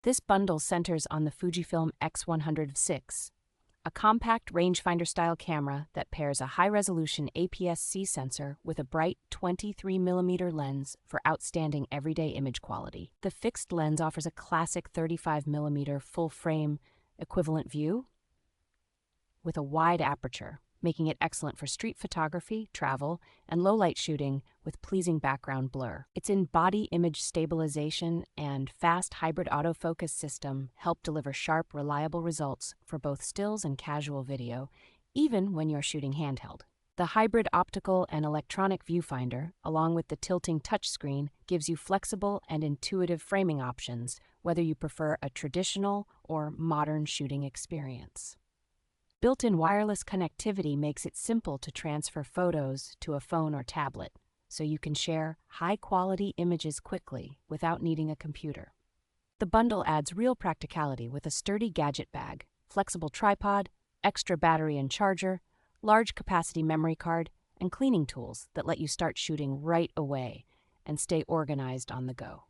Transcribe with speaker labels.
Speaker 1: This bundle centers on the Fujifilm X100VI, a compact rangefinder-style camera that pairs a high-resolution APS C sensor with a bright 23mm lens for outstanding everyday image quality. The fixed lens offers a classic 35mm full-frame equivalent view with a wide aperture, making it excellent for street photography, travel, and low-light shooting with pleasing background blur. Its in-body image stabilization and fast hybrid autofocus system help deliver sharp, reliable results for both stills and casual video, even when you're shooting handheld. The hybrid optical and electronic viewfinder, along with the tilting touchscreen, gives you flexible and intuitive framing options, whether you prefer a traditional or modern shooting experience. Built-in wireless connectivity makes it simple to transfer photos to a phone or tablet, so you can share high-quality images quickly without needing a computer. The bundle adds real practicality with a sturdy gadget bag, flexible tripod, extra battery and charger, large capacity memory card, and cleaning tools that let you start shooting right away and stay organized on the go.